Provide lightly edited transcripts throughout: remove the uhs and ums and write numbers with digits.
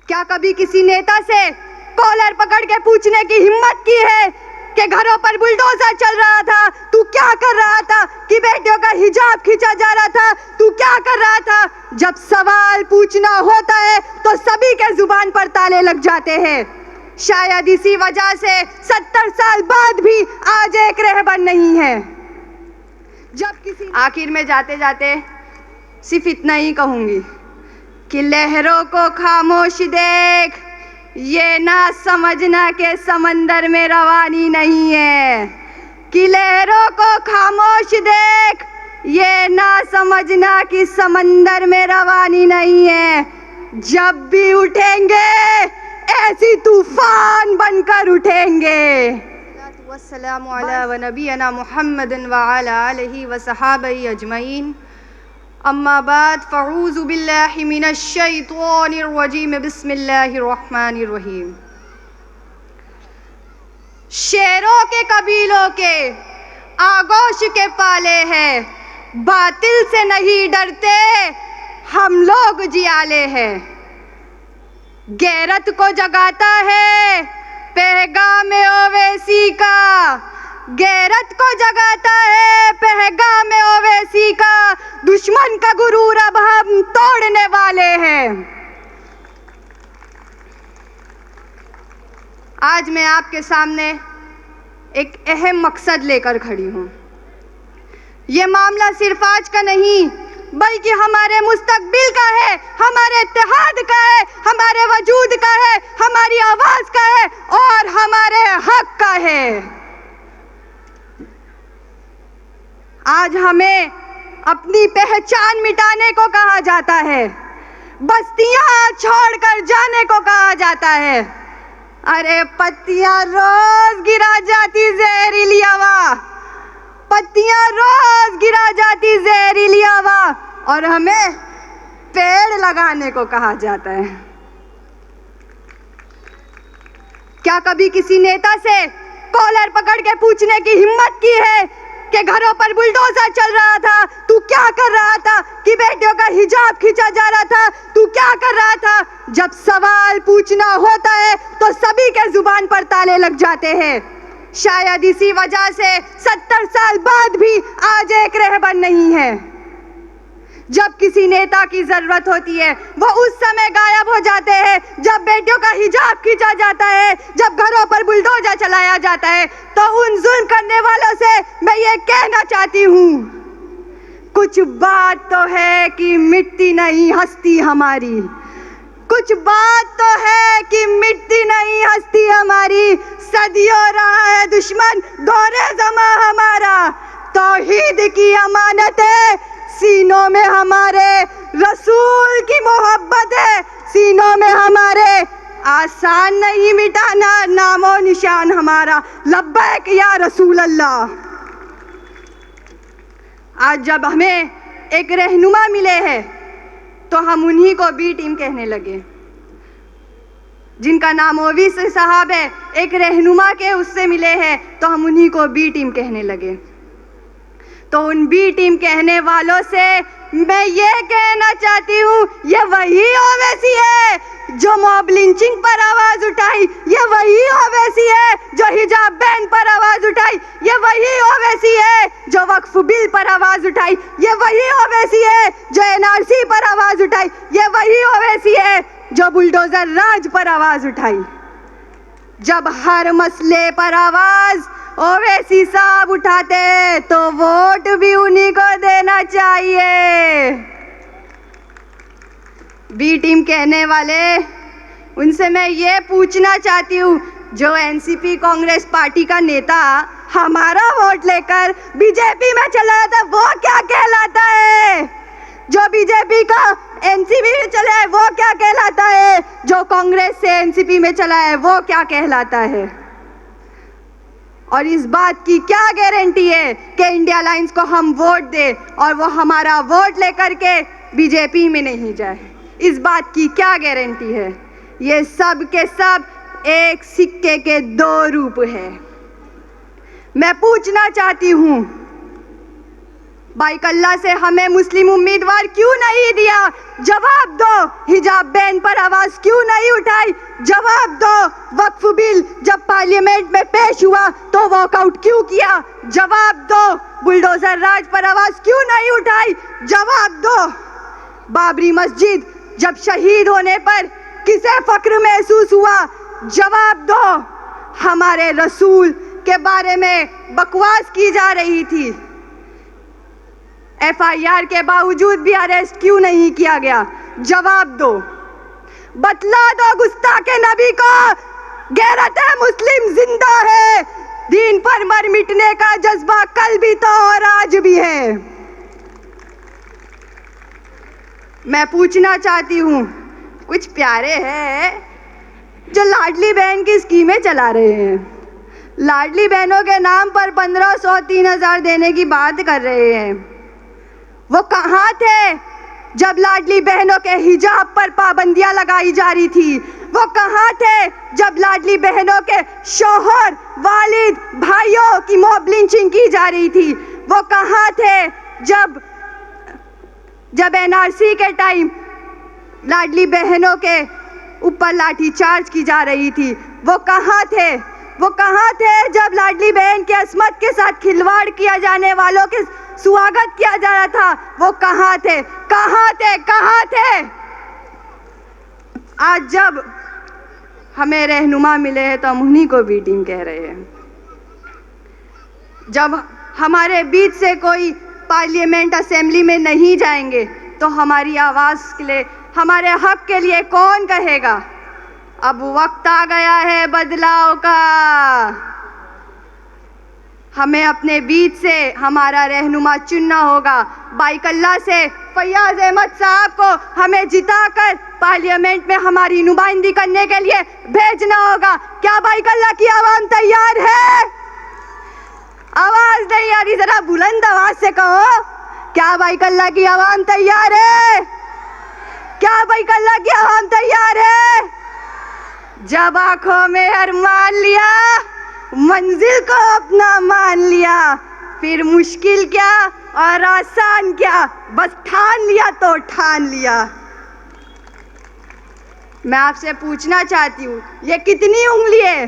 क्या कभी किसी नेता से कॉलर पकड़ के पूछने की हिम्मत की है कि घरों पर बुलडोजर चल रहा था, तू क्या कर रहा था? कि बेटियों का हिजाब खींचा जा रहा था, तू क्या कर रहा था? जब सवाल पूछना होता है तो सभी के जुबान पर ताले लग जाते हैं। शायद इसी वजह से 70 साल बाद भी आज एक रहबर नहीं है। जब किसी आखिर में जाते जाते सिर्फ इतना ही कहूंगी कि लहरों को खामोश देख, ये ना समझना कि समंदर में रवानी नहीं है। कि लहरों को खामोश देख, ये ना समझना कि समंदर में रवानी नहीं है। जब भी उठेंगे ऐसी तूफान बनकर उठेंगे। वस्सलामु अला व नबीना मुहम्मदिन व अला आलिहि व सहाबी अजमईन। अम्मा बाद फ़अऊज़ु बिल्लाहि मिनश शैतानिर रजीम। बिस्मिल्लाहिर रहमानिर रहीम। शेरों के कबीलों के आगोश के पाले हैं, बातिल से नहीं डरते हम लोग जियाले हैं। गैरत को जगाता है पैगाम ओवैसी का, गैरत को जगाता है पैगाम ओवैसी का। दुश्मन का गुरूर अब हम तोड़ने वाले हैं। आज मैं आपके सामने एक अहम मकसद लेकर खड़ी हूँ। ये मामला सिर्फ आज का नहीं बल्कि हमारे मुस्तकबिल का है, हमारे इत्तेहाद का है, हमारे वजूद का है, हमारी आवाज का है और हमारे हक का है। आज हमें अपनी पहचान मिटाने को कहा जाता है, बस्तियां छोड़कर जाने को कहा जाता है। अरे पत्तियां रोज गिरा जाती जहरीली हवा, पत्तियां रोज गिरा जाती जहरीली हवा और हमें पेड़ लगाने को कहा जाता है। क्या कभी किसी नेता से कॉलर पकड़ के पूछने की हिम्मत की है कि घरों पर बुलडोजर चल रहा था, तू क्या कर रहा था? कि बेटियों का हिजाब खींचा जा रहा था, तू क्या कर रहा था? जब सवाल पूछना होता है तो सभी के जुबान पर ताले लग जाते हैं। शायद इसी वजह से 70 साल बाद भी आज एक रहबर नहीं है। जब किसी नेता की जरूरत होती है वो उस समय गायब हो जाते हैं जब बेटियों का हिजाब खींचा जाता है, जब घरों पर बुलडोजर चलाया जाता है। तो उन जुल्म करने वालों से मैं ये कहना चाहती हूँ, कुछ बात तो है कि मिटती नहीं हस्ती हमारी, कुछ बात तो है कि मिटती नहीं हस्ती हमारी। सदियों रहा है दुश्मन दौरे ज़मा हमारा, तौहीद की अमानत है सीनों में हमारे, रसूल की मोहब्बत है सीनों में हमारे। आसान नहीं मिटाना नामो निशान हमारा, लब्बैक या रसूल अल्लाह। आज जब हमें एक रहनुमा मिले हैं तो हम उन्हीं को बी टीम कहने लगे, जिनका नाम ओवैसी साहब है। एक रहनुमा के उससे मिले हैं तो हम उन्हीं को बी टीम कहने लगे। तो उन बी टीम कहने वालों से मैं ये कहना चाहती हूँ, ये वही ओवैसी है जो मॉब लिंचिंग पर आवाज उठाई, ये वही ओवैसी है जो हिजाब बैन पर आवाज उठाई, ये वही ओवैसी है जो वक्फ बिल पर आवाज उठाई, ये वही ओवैसी है जो एनआरसी पर आवाज उठाई, ये वही ओवैसी है जो बुलडोजर राज पर आवाज उठाई। जब हर मसले पर आवाज ओवैसी साहब उठाते तो वोट भी उन्हीं को देना चाहिए। बी टीम कहने वाले, उनसे मैं ये पूछना चाहती हूँ, जो एनसीपी कांग्रेस पार्टी का नेता हमारा वोट लेकर बीजेपी में चला था वो क्या कहलाता है? जो बीजेपी का एनसीपी में चला है वो क्या कहलाता है? जो कांग्रेस से एनसीपी में चला है वो क्या कहलाता है? और इस बात की क्या गारंटी है कि इंडिया अलायंस को हम वोट दे और वो हमारा वोट लेकर के बीजेपी में नहीं जाए? इस बात की क्या गारंटी है? ये सब के सब एक सिक्के के दो रूप है। मैं पूछना चाहती हूँ, बाइकल्ला से हमें मुस्लिम उम्मीदवार क्यों नहीं दिया? जवाब दो। हिजाब बैन पर आवाज क्यों नहीं उठा? उठाई? जवाब दो। वक्फ बिल जब पार्लियामेंट में पेश हुआ तो वॉकआउट क्यों किया? जवाब दो। बुलडोजर राज पर आवाज क्यों नहीं उठाई? जवाब दो। बाबरी मस्जिद जब शहीद होने पर किसे फक्र महसूस हुआ? जवाब दो। हमारे रसूल के बारे में बकवास की जा रही थी, FIR के बावजूद भी अरेस्ट क्यों नहीं किया गया? जवाब दो। बतला दो गुस्ताखे नबी को, गैरत मुस्लिम जिंदा है, दीन पर मर मिटने का जज्बा कल भी था और आज भी है। मैं पूछना चाहती हूँ, कुछ प्यारे हैं जो लाडली बहन की स्कीमें चला रहे हैं, लाडली बहनों के नाम पर 1500 3000 देने की बात कर रहे हैं। वो कहाँ थे जब लाडली बहनों के हिजाब पर पाबंदियां लगाई जा रही थी? वो कहाँ थे जब लाडली बहनों के शौहर, वालिद, भाइयों की मॉब लिंचिंग की जा रही थी? वो कहाँ थे जब NRC के टाइम लाडली बहनों के ऊपर लाठीचार्ज की जा रही थी? वो कहाँ थे? वो कहाँ थे जब लाडली बहन की अस्मत के साथ खिलवाड़ किया जाने वालों के स्वागत किया जा रहा था? वो कहाँ थे? कहाँ थे? कहाँ थे? आज जब हमें रहनुमा मिले हैं तो हम उन्हीं को बी टीम कह रहे हैं। जब हमारे बीच से कोई पार्लियामेंट असेंबली में नहीं जाएंगे तो हमारी आवाज़ के लिए, हमारे हक के लिए कौन कहेगा? अब वक्त आ गया है बदलाव का। हमें अपने बीच से हमारा रहनुमा चुनना होगा। बाइकल्ला से फैयाज अहमद साहब को हमें जिताकर पार्लियामेंट में हमारी नुमाइंदगी करने के लिए भेजना होगा। क्या बाइकल्ला की आवाम तैयार है? आवाज नहीं आ रही, जरा बुलंद आवाज से कहो, क्या बाइकल्ला की आवाम तैयार है? क्या बाइकल्ला की आवाम तैयार है? जब आंखों में अरमान लिया, मंजिल को अपना मान लिया, फिर मुश्किल क्या और आसान क्या, बस ठान लिया तो ठान लिया। मैं आपसे पूछना चाहती हूँ, ये कितनी उंगली है?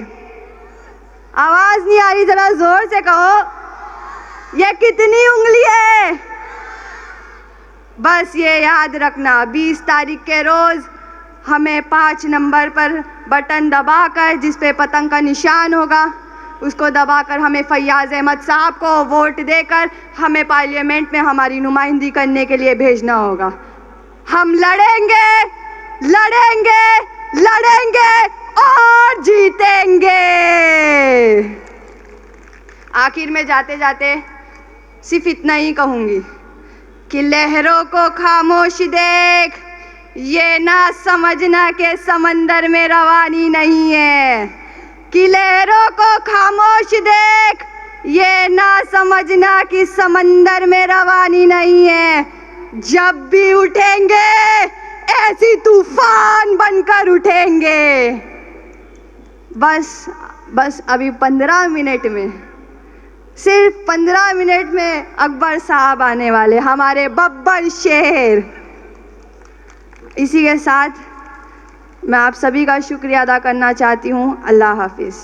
आवाज नहीं आ रही, जरा जोर से कहो, ये कितनी उंगली है? बस ये याद रखना, 20 तारीख के रोज हमें 5 नंबर पर बटन दबाकर, जिस पे पतंग का निशान होगा, उसको दबाकर हमें फैयाज अहमद साहब को वोट देकर हमें पार्लियामेंट में हमारी नुमाइंदगी करने के लिए भेजना होगा। हम लड़ेंगे, लड़ेंगे, लड़ेंगे और जीतेंगे। आखिर में जाते जाते सिर्फ इतना ही कहूँगी कि लहरों को खामोश देख, ये ना समझना कि समंदर में रवानी नहीं है। कि लहरों को खामोश देख, ये ना समझना कि समंदर में रवानी नहीं है। जब भी उठेंगे ऐसी तूफान बनकर उठेंगे। बस अभी 15 मिनट में, सिर्फ 15 मिनट में अकबर साहब आने वाले, हमारे बब्बर शेर। इसी के साथ मैं आप सभी का शुक्रिया अदा करना चाहती हूँ। अल्लाह हाफिज़।